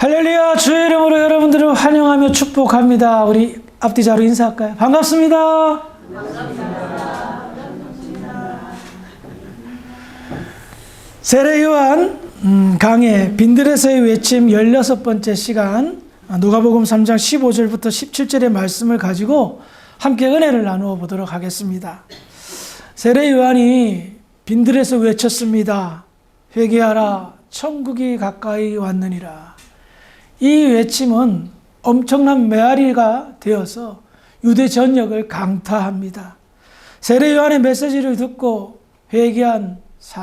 할렐루야, 주의 이름으로 여러분들을 환영하며 축복합니다. 우리 앞뒤자로 인사할까요? 반갑습니다. 반갑습니다. 세례요한 강의 빈들에서의 외침 16번째 시간, 누가복음 3장 15절부터 17절의 말씀을 가지고 함께 은혜를 나누어 보도록 하겠습니다. 세례요한이 빈들에서 외쳤습니다. 회개하라, 천국이 가까이 왔느니라. 이 외침은 엄청난 메아리가 되어서 유대 전역을 강타합니다. 세례요한의 메시지를 듣고 회개한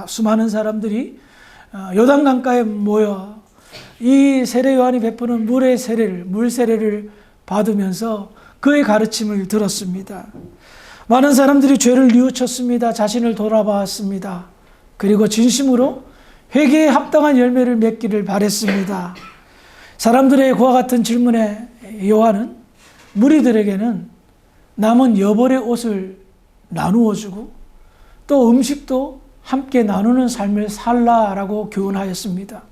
수많은 사람들이 요단강가에 모여 이 세례요한이 베푸는 물 세례를 받으면서 그의 가르침을 들었습니다. 많은 사람들이 죄를 뉘우쳤습니다. 자신을 돌아봤습니다. 그리고 진심으로 회개에 합당한 열매를 맺기를 바랬습니다. 사람들의 그와 같은 질문에 요한은 무리들에게는 남은 여벌의 옷을 나누어 주고 또 음식도 함께 나누는 삶을 살라라고 교훈하였습니다.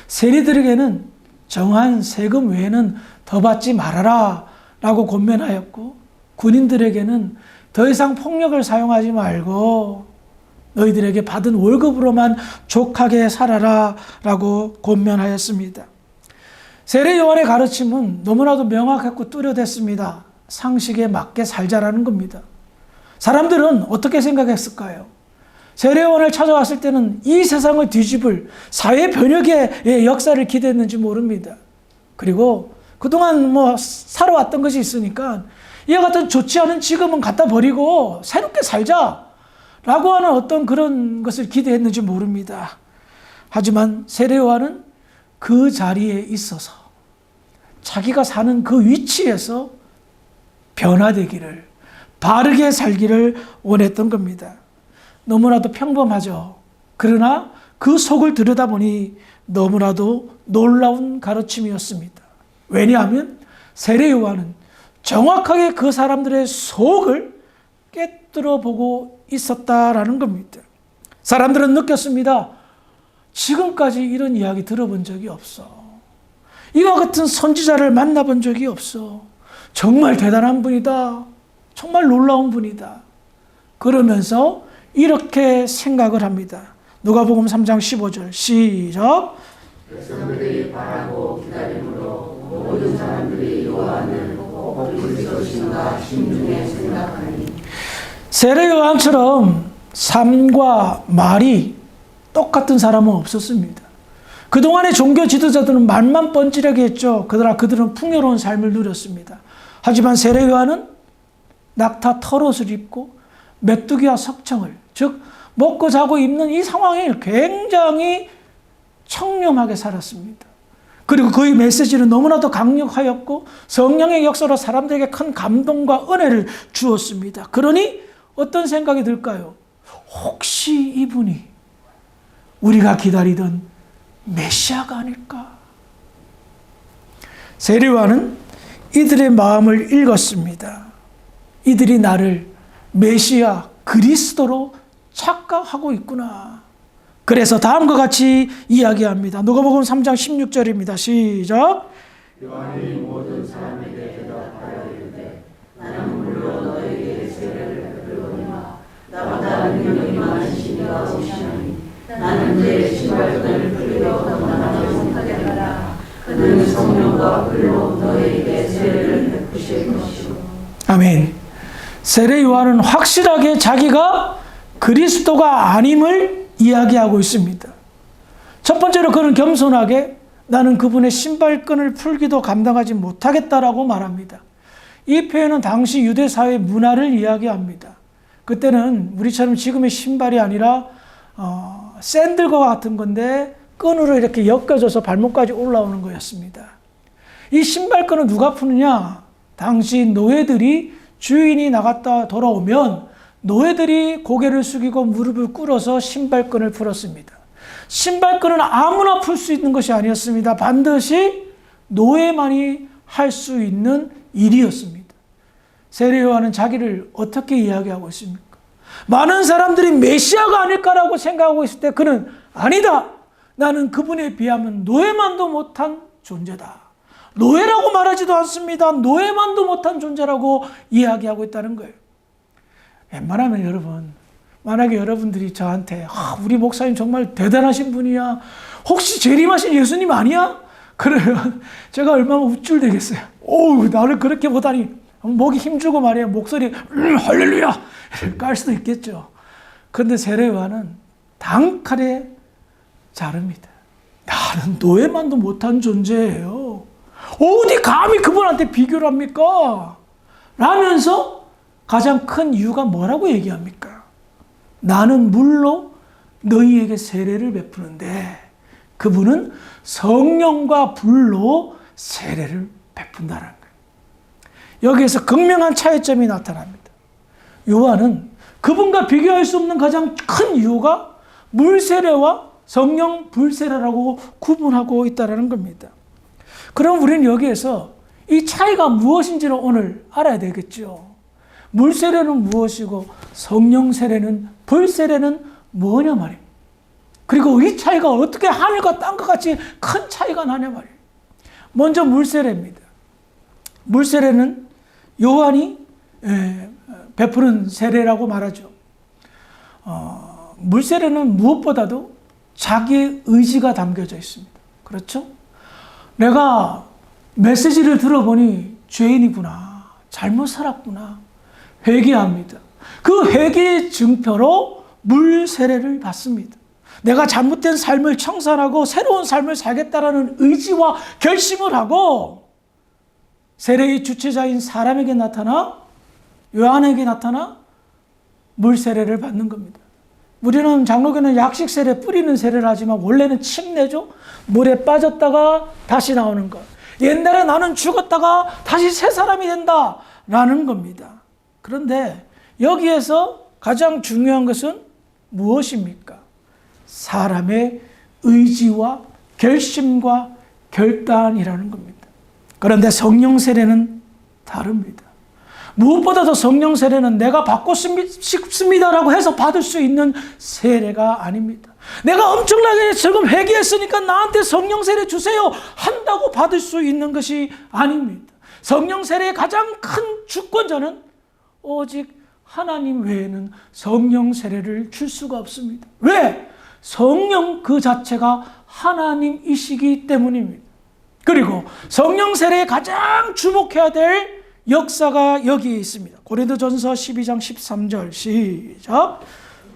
세리들에게는 정한 세금 외에는 더 받지 말아라 라고 권면하였고, 군인들에게는 더 이상 폭력을 사용하지 말고 너희들에게 받은 월급으로만 족하게 살아라 라고 권면하였습니다. 세례 요한의 가르침은 너무나도 명확했고 뚜렷했습니다. 상식에 맞게 살자라는 겁니다. 사람들은 어떻게 생각했을까요? 세례 요한을 찾아왔을 때는 이 세상을 뒤집을 사회 변혁의 역사를 기대했는지 모릅니다. 그리고 그동안 살아왔던 것이 있으니까 이와 같은 좋지 않은 지금은 갖다 버리고 새롭게 살자라고 하는 어떤 그런 것을 기대했는지 모릅니다. 하지만 세례 요한은 그 자리에 있어서 자기가 사는 그 위치에서 변화되기를, 바르게 살기를 원했던 겁니다. 너무나도 평범하죠. 그러나 그 속을 들여다보니 너무나도 놀라운 가르침이었습니다. 왜냐하면 세례 요한은 정확하게 그 사람들의 속을 깨뜨려 보고 있었다라는 겁니다. 사람들은 느꼈습니다. 지금까지 이런 이야기 들어본 적이 없어. 이와 같은 선지자를 만나본 적이 없어. 정말 대단한 분이다. 정말 놀라운 분이다. 그러면서 이렇게 생각을 합니다. 누가복음 3장 15절 시작. 백성들이 바라고 기다림으로 모든 사람들이 요한을 보고 그리스도신가 심중에 생각하니. 세례 요한처럼 삶과 말이 똑같은 사람은 없었습니다. 그동안의 종교 지도자들은 말만 뻔질하게 했죠. 그러나 그들은 풍요로운 삶을 누렸습니다. 하지만 세례 요한은 낙타 털옷을 입고 메뚜기와 석청을, 즉 먹고 자고 입는 이 상황에 굉장히 청렴하게 살았습니다. 그리고 그의 메시지는 너무나도 강력하였고 성령의 역사로 사람들에게 큰 감동과 은혜를 주었습니다. 그러니 어떤 생각이 들까요? 혹시 이분이 우리가 기다리던 메시아가 아닐까? 세례 요한은 이들의 마음을 읽었습니다. 이들이 나를 메시아 그리스도로 착각하고 있구나. 그래서 다음과 같이 이야기합니다. 누가복음 3장 16절입니다. 시작. 요한이 모든 사람에게 대답하여 이르되 나는 물론 너에게 세례를 베풀거니와 나보다 능력이 많으신 이가 오시나니 나는 그의 신발끈을 풀려 건강하게 못하게 하라. 그는 성령과 불로 너에게 세례를 베푸실 것이고. 아멘. 세례 요한은 확실하게 자기가 그리스도가 아님을 이야기하고 있습니다. 첫 번째로 그는 겸손하게 나는 그분의 신발끈을 풀기도 감당하지 못하겠다라고 말합니다. 이 표현은 당시 유대 사회 문화를 이야기합니다. 그때는 우리처럼 지금의 신발이 아니라 샌들과 같은 건데 끈으로 이렇게 엮여져서 발목까지 올라오는 거였습니다. 이 신발끈을 누가 푸느냐? 당시 노예들이 주인이 나갔다 돌아오면 노예들이 고개를 숙이고 무릎을 꿇어서 신발끈을 풀었습니다. 신발끈은 아무나 풀 수 있는 것이 아니었습니다. 반드시 노예만이 할 수 있는 일이었습니다. 세례 요한은 자기를 어떻게 이야기하고 있습니까? 많은 사람들이 메시아가 아닐까라고 생각하고 있을 때 그는 아니다. 나는 그분에 비하면 노예만도 못한 존재다. 노예라고 말하지도 않습니다. 노예만도 못한 존재라고 이야기하고 있다는 거예요. 웬만하면 여러분, 만약에 여러분들이 저한테 우리 목사님 정말 대단하신 분이야, 혹시 재림하신 예수님 아니야? 그러면 제가 얼마나 우쭐대겠어요. 오우, 나를 그렇게 보다니. 목이 힘주고 말이에요. 목소리 할렐루야 깔 수도 있겠죠. 그런데 세례 요한은 단칼에 자릅니다. 나는 노예만도 못한 존재예요. 어디 감히 그분한테 비교를 합니까? 라면서 가장 큰 이유가 뭐라고 얘기합니까? 나는 물로 너희에게 세례를 베푸는데 그분은 성령과 불로 세례를 베푼다는 거예요. 여기에서 극명한 차이점이 나타납니다. 요한은 그분과 비교할 수 없는 가장 큰 이유가 물세례와 성령 불세례라고 구분하고 있다는 겁니다. 그럼 우리는 여기에서 이 차이가 무엇인지를 오늘 알아야 되겠죠. 물세례는 무엇이고 성령 세례는 불세례는 뭐냐 말이에요. 그리고 이 차이가 어떻게 하늘과 땅과 같이 큰 차이가 나냐 말이에요. 먼저 물세례입니다. 물세례는 요한이 베푸는 세례라고 말하죠. 물세례는 무엇보다도 자기의 의지가 담겨져 있습니다. 그렇죠? 내가 메시지를 들어보니 죄인이구나, 잘못 살았구나, 회개합니다. 그 회개의 증표로 물세례를 받습니다. 내가 잘못된 삶을 청산하고 새로운 삶을 살겠다라는 의지와 결심을 하고 세례의 주체자인 사람에게 나타나, 요한에게 나타나 물세례를 받는 겁니다. 우리는 장로교는 약식 세례, 뿌리는 세례를 하지만 원래는 침례죠. 물에 빠졌다가 다시 나오는 것. 옛날에 나는 죽었다가 다시 새 사람이 된다라는 겁니다. 그런데 여기에서 가장 중요한 것은 무엇입니까? 사람의 의지와 결심과 결단이라는 겁니다. 그런데 성령 세례는 다릅니다. 무엇보다도 성령 세례는 내가 받고 싶습니다라고 해서 받을 수 있는 세례가 아닙니다. 내가 엄청나게 지금 회개했으니까 나한테 성령 세례 주세요 한다고 받을 수 있는 것이 아닙니다. 성령 세례의 가장 큰 주권자는 오직 하나님 외에는 성령 세례를 줄 수가 없습니다. 왜? 성령 그 자체가 하나님이시기 때문입니다. 그리고 성령 세례에 가장 주목해야 될 역사가 여기에 있습니다. 고린도전서 12장 13절 시작.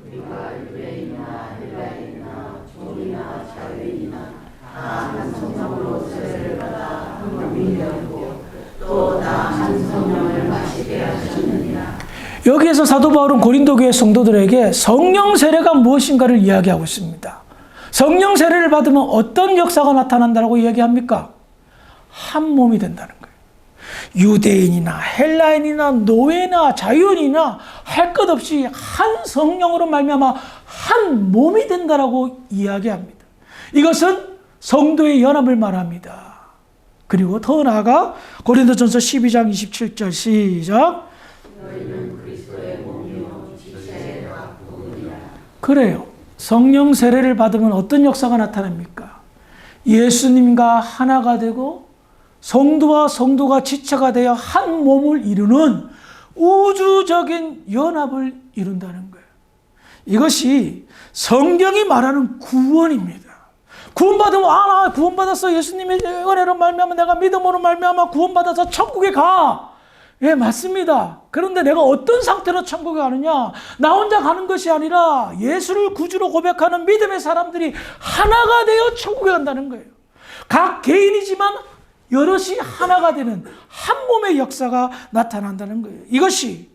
우리가 유대인이나 헬라인이나 종이나 자유인이나 다 한 성령으로 세례를 받아 한 몸이 되었고 또 다 한 성령을 마시게 하셨느니라. 여기에서 사도 바울은 고린도 교회 성도들에게 성령 세례가 무엇인가를 이야기하고 있습니다. 성령 세례를 받으면 어떤 역사가 나타난다고 이야기합니까? 한 몸이 된다는 거예요. 유대인이나 헬라인이나 노예나 자유인이나 할 것 없이 한 성령으로 말미암아 한 몸이 된다라고 이야기합니다. 이것은 성도의 연합을 말합니다. 그리고 더 나아가 고린도전서 12장 27절 시작. 너희는 그리스도의 몸이요 지체의 각부이라. 그래요. 성령 세례를 받으면 어떤 역사가 나타납니까? 예수님과 하나가 되고 성도와 성도가 지체가 되어 한 몸을 이루는 우주적인 연합을 이룬다는 거예요. 이것이 성경이 말하는 구원입니다. 구원받으면 나 구원받았어. 예수님의 은혜로 말미암아 내가 믿음으로 말미암아 구원받아서 천국에 가. 예, 맞습니다. 그런데 내가 어떤 상태로 천국에 가느냐? 나 혼자 가는 것이 아니라 예수를 구주로 고백하는 믿음의 사람들이 하나가 되어 천국에 간다는 거예요. 각 개인이지만 여럿이 하나가 되는 한 몸의 역사가 나타난다는 거예요. 이것이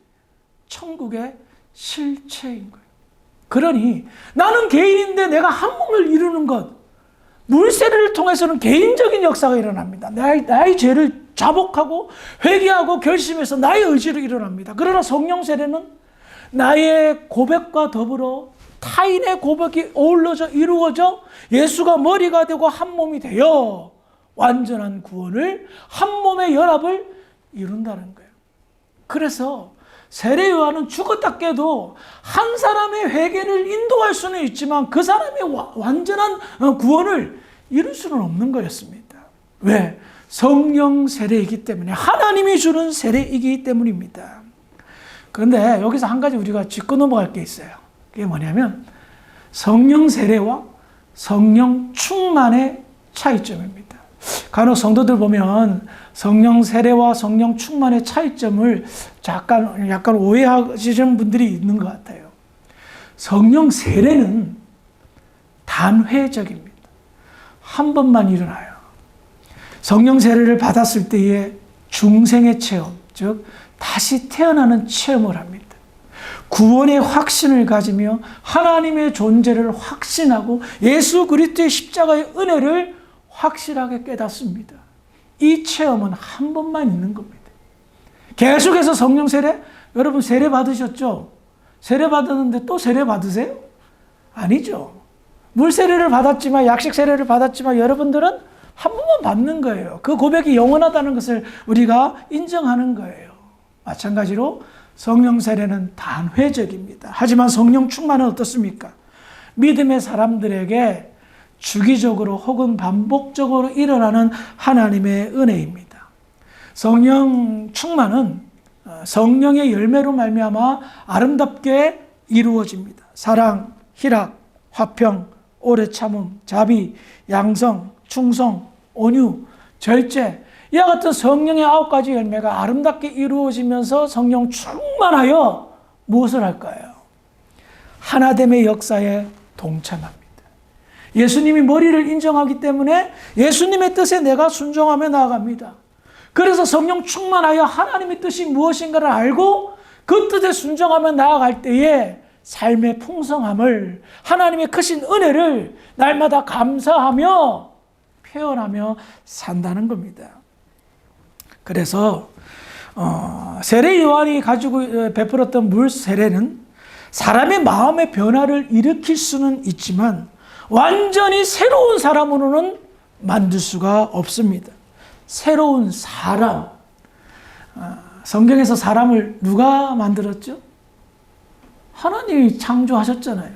천국의 실체인 거예요. 그러니 나는 개인인데 내가 한 몸을 이루는 것, 물세례를 통해서는 개인적인 역사가 일어납니다. 나의 죄를 자복하고 회개하고 결심해서 나의 의지로 일어납니다. 그러나 성령 세례는 나의 고백과 더불어 타인의 고백이 어우러져 이루어져 예수가 머리가 되고 한 몸이 되어 완전한 구원을, 한 몸의 연합을 이룬다는 거예요. 그래서 세례 요한은 죽었다 깨도 한 사람의 회개를 인도할 수는 있지만 그 사람의 완전한 구원을 이룰 수는 없는 거였습니다. 왜? 성령 세례이기 때문에, 하나님이 주는 세례이기 때문입니다. 그런데 여기서 한 가지 우리가 짚고 넘어갈 게 있어요. 그게 뭐냐면 성령 세례와 성령 충만의 차이점입니다. 간혹 성도들 보면 성령 세례와 성령 충만의 차이점을 약간 오해하시는 분들이 있는 것 같아요. 성령 세례는 단회적입니다. 한 번만 일어나요. 성령 세례를 받았을 때의 중생의 체험, 즉 다시 태어나는 체험을 합니다. 구원의 확신을 가지며 하나님의 존재를 확신하고 예수 그리스도의 십자가의 은혜를 확실하게 깨닫습니다. 이 체험은 한 번만 있는 겁니다. 계속해서 성령 세례, 여러분 세례 받으셨죠? 세례 받았는데 또 세례 받으세요? 아니죠. 물 세례를 받았지만, 약식 세례를 받았지만 여러분들은 한 번만 받는 거예요. 그 고백이 영원하다는 것을 우리가 인정하는 거예요. 마찬가지로 성령 세례는 단회적입니다. 하지만 성령 충만은 어떻습니까? 믿음의 사람들에게 주기적으로 혹은 반복적으로 일어나는 하나님의 은혜입니다. 성령 충만은 성령의 열매로 말미암아 아름답게 이루어집니다. 사랑, 희락, 화평, 오래 참음, 자비, 양성, 충성, 온유, 절제, 이와 같은 성령의 9가지 열매가 아름답게 이루어지면서 성령 충만하여 무엇을 할까요? 하나됨의 역사에 동참합니다. 예수님이 머리를 인정하기 때문에 예수님의 뜻에 내가 순종하며 나아갑니다. 그래서 성령 충만하여 하나님의 뜻이 무엇인가를 알고 그 뜻에 순종하며 나아갈 때에 삶의 풍성함을, 하나님의 크신 은혜를 날마다 감사하며 표현하며 산다는 겁니다. 그래서 세례 요한이 가지고 베풀었던 물 세례는 사람의 마음의 변화를 일으킬 수는 있지만 완전히 새로운 사람으로는 만들 수가 없습니다. 새로운 사람. 성경에서 사람을 누가 만들었죠? 하나님이 창조하셨잖아요.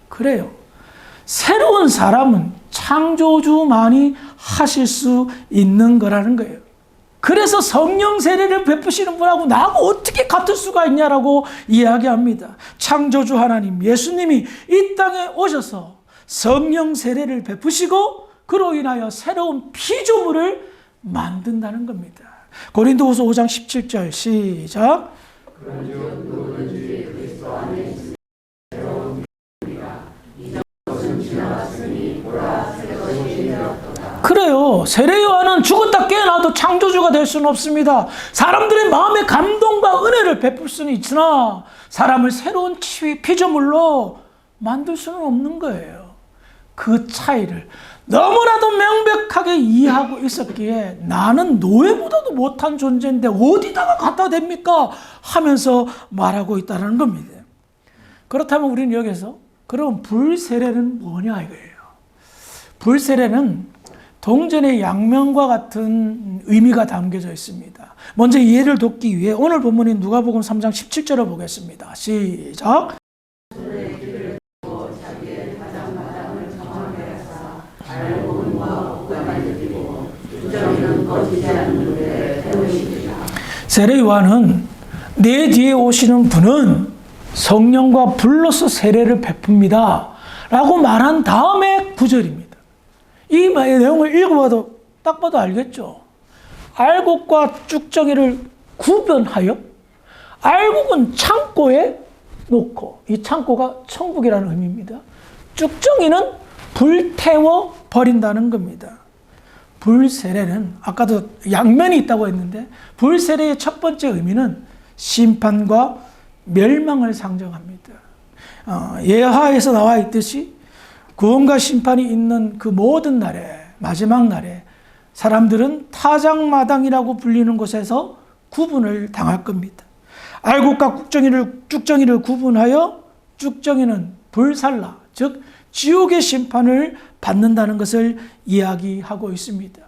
그래요. 새로운 사람은 창조주만이 하실 수 있는 거라는 거예요. 그래서 성령 세례를 베푸시는 분하고 나하고 어떻게 같을 수가 있냐라고 이야기합니다. 창조주 하나님, 예수님이 이 땅에 오셔서 성령 세례를 베푸시고 그로 인하여 새로운 피조물을 만든다는 겁니다. 고린도후서 5장 17절 시작. 그런즉 누구든지 그리스도 안에 있으면 새로운 피조물이라. 이전 것은 지나갔으니 보라 새 것이 되었도다. 그래요. 세례 요한은 죽었다 깨어나도 창조주가 될 수는 없습니다. 사람들의 마음의 감동과 은혜를 베풀 수는 있으나 사람을 새로운 피조물로 만들 수는 없는 거예요. 그 차이를 너무나도 명백하게 이해하고 있었기에 나는 노예보다도 못한 존재인데 어디다가 갖다 댑니까? 하면서 말하고 있다는 겁니다. 그렇다면 우리는 여기서 그럼 불세례는 뭐냐 이거예요. 불세례는 동전의 양면과 같은 의미가 담겨져 있습니다. 먼저 이해를 돕기 위해 오늘 본문인 누가복음 3장 17절을 보겠습니다. 시작. 세례 요한은 내 뒤에 오시는 분은 성령과 불로서 세례를 베풉니다 라고 말한 다음에 9절입니다. 이 내용을 읽어봐도 딱 봐도 알겠죠. 알곡과 쭉정이를 구분하여 알곡은 창고에 놓고, 이 창고가 천국이라는 의미입니다. 쭉정이는 불태워 버린다는 겁니다. 불세례는 아까도 양면이 있다고 했는데 불세례의 첫 번째 의미는 심판과 멸망을 상정합니다. 예하에서 나와 있듯이 구원과 심판이 있는 그 모든 날에, 마지막 날에 사람들은 타작마당이라고 불리는 곳에서 구분을 당할 겁니다. 알곡과 쭉정이를 구분하여 쭉정이는 불살라, 즉 지옥의 심판을 받는다는 것을 이야기하고 있습니다.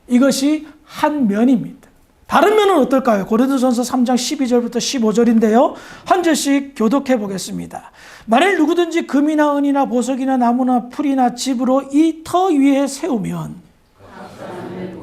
이것이 한 면입니다. 다른 면은 어떨까요? 고린도전서 3장 12절부터 15절인데요. 한 절씩 교독해 보겠습니다. 만일 누구든지 금이나 은이나 보석이나 나무나 풀이나 집으로 이 터 위에 세우면 각 사람의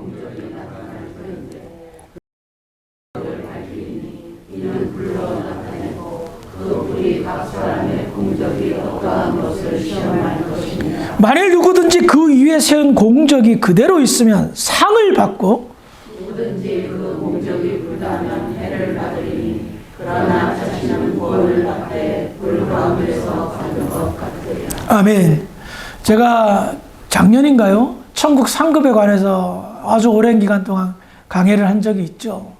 만일 누구든지 그 위에 세운 공적이 그대로 있으면 상을 받고 누구든지 그 공적이 불가하면 해를 받으리니 그러나 자신은 구원을 받되 불 가운데서 가는 것 같으리라. 아멘. 제가 작년인가요? 천국 상급에 관해서 아주 오랜 기간 동안 강의를 한 적이 있죠.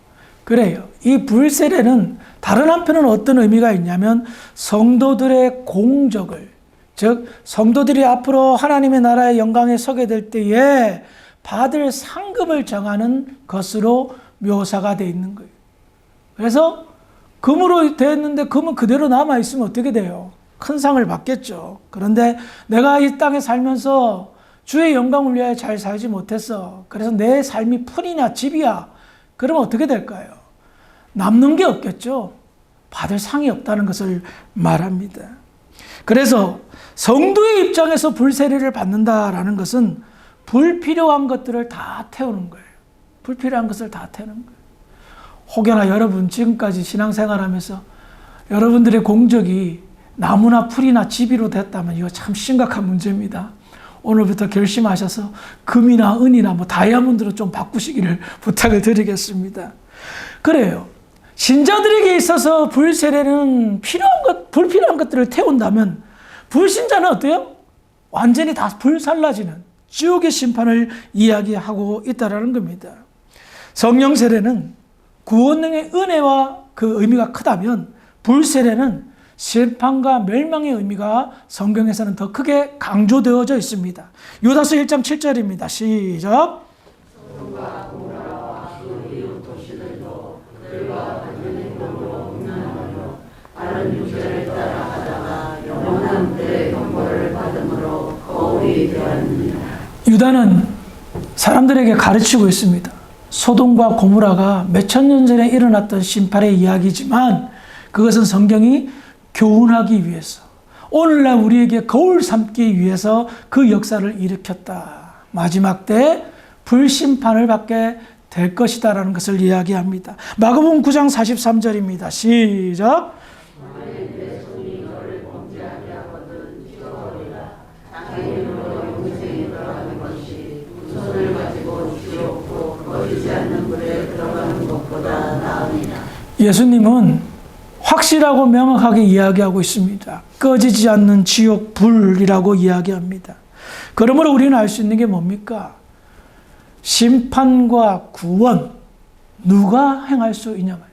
그래요. 이 불세례는 다른 한편은 어떤 의미가 있냐면 성도들의 공적을, 즉 성도들이 앞으로 하나님의 나라의 영광에 서게 될 때에 받을 상급을 정하는 것으로 묘사가 되어 있는 거예요. 그래서 금으로 되어 있는데 금은 그대로 남아 있으면 어떻게 돼요? 큰 상을 받겠죠. 그런데 내가 이 땅에 살면서 주의 영광을 위하여 잘 살지 못했어. 그래서 내 삶이 풀이나 집이야. 그러면 어떻게 될까요? 남는 게 없겠죠. 받을 상이 없다는 것을 말합니다. 그래서 성도의 입장에서 불세례를 받는다라는 것은 불필요한 것들을 다 태우는 거예요. 불필요한 것을 다 태우는 거예요. 혹여나 여러분 지금까지 신앙생활하면서 여러분들의 공적이 나무나 풀이나 집이로 됐다면 이거 참 심각한 문제입니다. 오늘부터 결심하셔서 금이나 은이나 다이아몬드로 좀 바꾸시기를 부탁을 드리겠습니다. 그래요. 신자들에게 있어서 불세례는 불필요한 것들을 태운다면 불신자는 어때요? 완전히 다 불살라지는 지옥의 심판을 이야기하고 있다는 겁니다. 성령 세례는 구원의 은혜와 그 의미가 크다면 불세례는 심판과 멸망의 의미가 성경에서는 더 크게 강조되어져 있습니다. 유다서 1장 7절입니다. 시작. 소돔과 고모라와 그 이웃 도시들도 그들과 같은 행동으로 음란하며 다른 유죄를 따라 하다가 영원한 그의 형벌을 받음으로 거울이 되었느니라. 유다는 사람들에게 가르치고 있습니다. 소돔과 고모라가 몇천 년 전에 일어났던 심판의 이야기지만 그것은 성경이 교훈하기 위해서, 오늘날 우리에게 거울 삼기 위해서 그 역사를 일으켰다. 마지막 때 불심판을 받게 될 것이다라는 것을 이야기합니다. 마가복음 9장 43절입니다. 시작. 만일 내 손이 너를 범죄하게 하거든 찢어버리라. 장애인으로 영생에 들어가는 것이 두 손을 가지고 지옥고 꺼지지 않는 불에 들어가는 것보다 나으니라. 예수님은 확실하고 명확하게 이야기하고 있습니다. 꺼지지 않는 지옥 불이라고 이야기합니다. 그러므로 우리는 알 수 있는 게 뭡니까? 심판과 구원, 누가 행할 수 있냐 말이에요.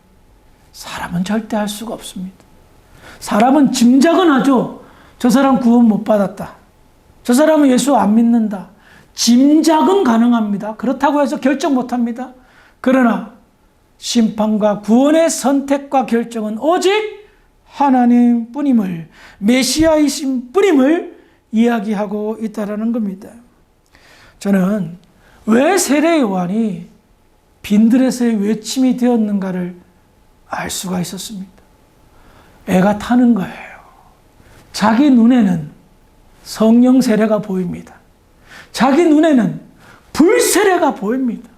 사람은 절대 할 수가 없습니다. 사람은 짐작은 하죠. 저 사람 구원 못 받았다. 저 사람은 예수 안 믿는다. 짐작은 가능합니다. 그렇다고 해서 결정 못 합니다. 그러나 심판과 구원의 선택과 결정은 오직 하나님 뿐임을, 메시아이신 뿐임을 이야기하고 있다는 겁니다. 저는 왜 세례 요한이 빈들에서의 외침이 되었는가를 알 수가 있었습니다. 애가 타는 거예요. 자기 눈에는 성령 세례가 보입니다. 자기 눈에는 불세례가 보입니다.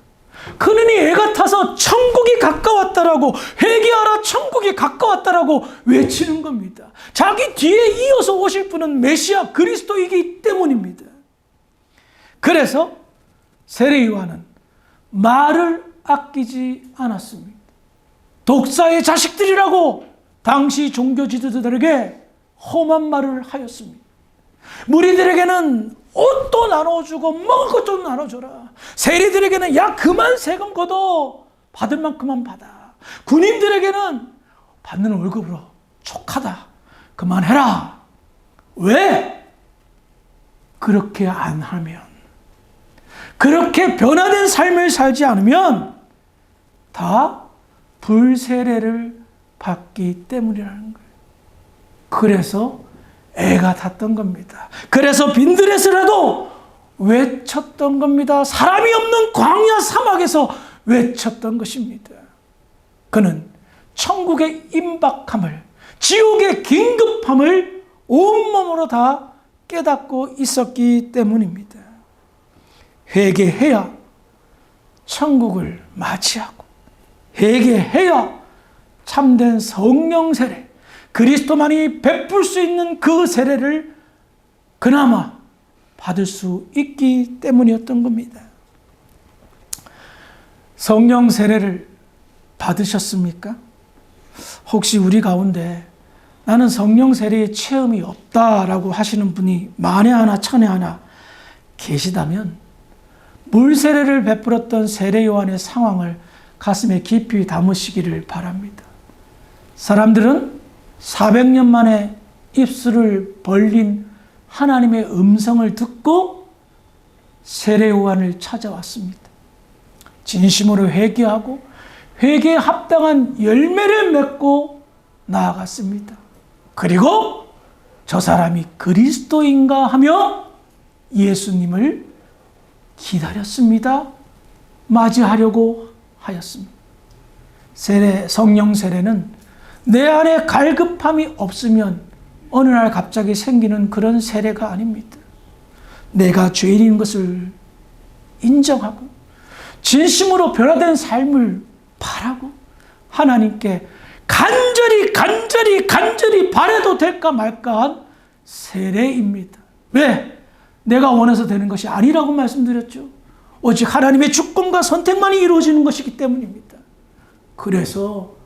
그러니 애가 타서 천국이 가까웠다라고, 회개하라 천국이 가까웠다라고 외치는 겁니다. 자기 뒤에 이어서 오실 분은 메시아 그리스도이기 때문입니다. 그래서 세례 요한은 말을 아끼지 않았습니다. 독사의 자식들이라고 당시 종교 지도자들에게 험한 말을 하였습니다. 무리들에게는 옷도 나눠주고 먹을 것 좀 나눠줘라. 세리들에게는 야 그만 세금 걷어 받을 만큼만 받아. 군인들에게는 받는 월급으로 족하다. 그만해라. 왜? 그렇게 안 하면, 그렇게 변화된 삶을 살지 않으면 다 불세례를 받기 때문이라는 거예요. 그래서 애가 탔던 겁니다. 그래서 빈들에서라도 외쳤던 겁니다. 사람이 없는 광야 사막에서 외쳤던 것입니다. 그는 천국의 임박함을, 지옥의 긴급함을 온몸으로 다 깨닫고 있었기 때문입니다. 회개해야 천국을 맞이하고, 회개해야 참된 성령 세례, 그리스도만이 베풀 수 있는 그 세례를 그나마 받을 수 있기 때문이었던 겁니다. 성령 세례를 받으셨습니까? 혹시 우리 가운데 나는 성령 세례의 체험이 없다라고 하시는 분이 만에 하나 천에 하나 계시다면 물 세례를 베풀었던 세례 요한의 상황을 가슴에 깊이 담으시기를 바랍니다. 사람들은 400년 만에 입술을 벌린 하나님의 음성을 듣고 세례 요한을 찾아왔습니다. 진심으로 회개하고 회개에 합당한 열매를 맺고 나아갔습니다. 그리고 저 사람이 그리스도인가 하며 예수님을 기다렸습니다. 맞이하려고 하였습니다. 성령 세례는 내 안에 갈급함이 없으면 어느 날 갑자기 생기는 그런 세례가 아닙니다. 내가 죄인인 것을 인정하고 진심으로 변화된 삶을 바라고 하나님께 간절히 바라도 될까 말까한 세례입니다. 왜? 내가 원해서 되는 것이 아니라고 말씀드렸죠. 오직 하나님의 주권과 선택만이 이루어지는 것이기 때문입니다. 그래서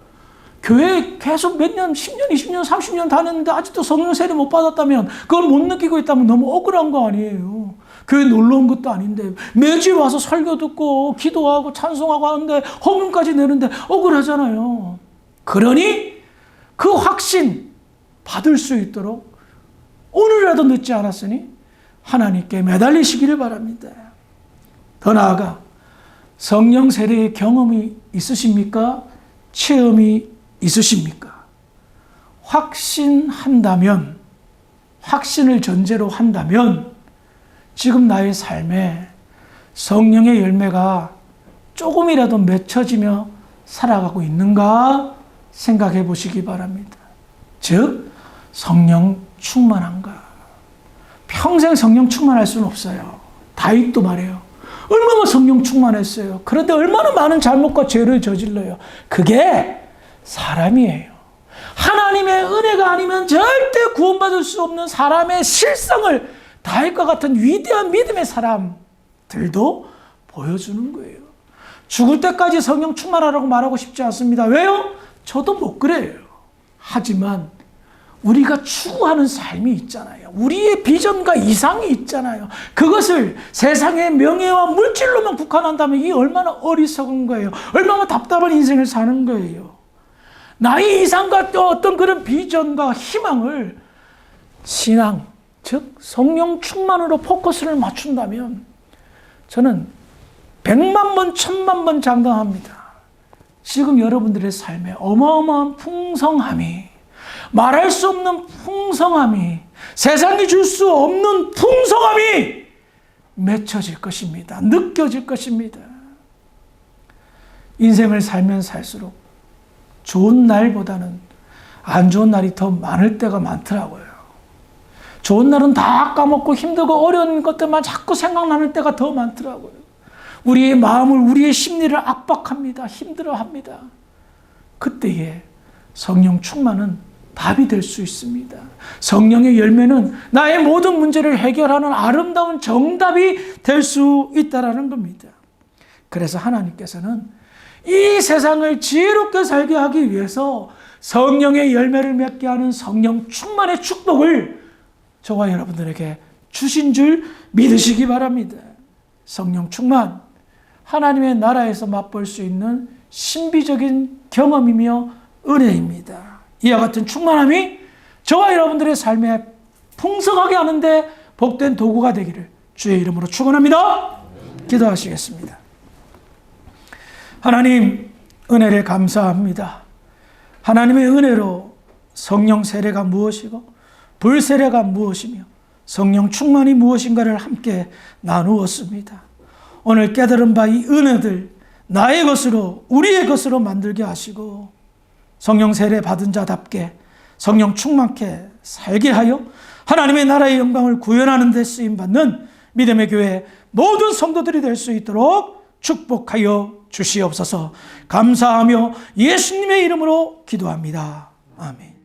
교회에 계속 몇 년, 10년, 20년, 30년 다녔는데 아직도 성령 세례 못 받았다면, 그걸 못 느끼고 있다면 너무 억울한 거 아니에요. 교회 놀러 온 것도 아닌데 매주에 와서 설교 듣고 기도하고 찬송하고 하는데 헌금까지 내는데 억울하잖아요. 그러니 그 확신 받을 수 있도록 오늘이라도 늦지 않았으니 하나님께 매달리시기를 바랍니다. 더 나아가 성령 세례의 경험이 있으십니까? 체험이 있으십니까? 확신한다면, 확신을 전제로 한다면 지금 나의 삶에 성령의 열매가 조금이라도 맺혀지며 살아가고 있는가 생각해 보시기 바랍니다. 즉, 성령 충만한가? 평생 성령 충만할 수는 없어요. 다윗도 말해요. 얼마나 성령 충만했어요. 그런데 얼마나 많은 잘못과 죄를 저질러요. 그게 사람이에요. 하나님의 은혜가 아니면 절대 구원받을 수 없는 사람의 실성을 다윗과 같은 위대한 믿음의 사람들도 보여주는 거예요. 죽을 때까지 성령 충만하라고 말하고 싶지 않습니다. 왜요? 저도 못 그래요. 하지만 우리가 추구하는 삶이 있잖아요. 우리의 비전과 이상이 있잖아요. 그것을 세상의 명예와 물질로만 국한한다면 이게 얼마나 어리석은 거예요. 얼마나 답답한 인생을 사는 거예요. 나의 이상과 또 어떤 그런 비전과 희망을 신앙, 즉 성령 충만으로 포커스를 맞춘다면 저는 100만 번, 1000만 번 장담합니다. 지금 여러분들의 삶에 어마어마한 풍성함이, 말할 수 없는 풍성함이, 세상이 줄 수 없는 풍성함이 맺혀질 것입니다. 느껴질 것입니다. 인생을 살면 살수록 좋은 날보다는 안 좋은 날이 더 많을 때가 많더라고요. 좋은 날은 다 까먹고 힘들고 어려운 것들만 자꾸 생각나는 때가 더 많더라고요. 우리의 마음을, 우리의 심리를 압박합니다. 힘들어합니다. 그때에 성령 충만은 답이 될 수 있습니다. 성령의 열매는 나의 모든 문제를 해결하는 아름다운 정답이 될 수 있다는 겁니다. 그래서 하나님께서는 이 세상을 지혜롭게 살게 하기 위해서 성령의 열매를 맺게 하는 성령 충만의 축복을 저와 여러분들에게 주신 줄 믿으시기 바랍니다. 성령 충만, 하나님의 나라에서 맛볼 수 있는 신비적인 경험이며 은혜입니다. 이와 같은 충만함이 저와 여러분들의 삶에 풍성하게 하는데 복된 도구가 되기를 주의 이름으로 축원합니다. 기도하시겠습니다. 하나님, 은혜를 감사합니다. 하나님의 은혜로 성령 세례가 무엇이고 불세례가 무엇이며 성령 충만이 무엇인가를 함께 나누었습니다. 오늘 깨달은 바 이 은혜들 나의 것으로, 우리의 것으로 만들게 하시고 성령 세례 받은 자답게 성령 충만케 살게 하여 하나님의 나라의 영광을 구현하는 데 쓰임받는 믿음의 교회 모든 성도들이 될 수 있도록 축복하여 주시옵소서. 감사하며 예수님의 이름으로 기도합니다. 아멘.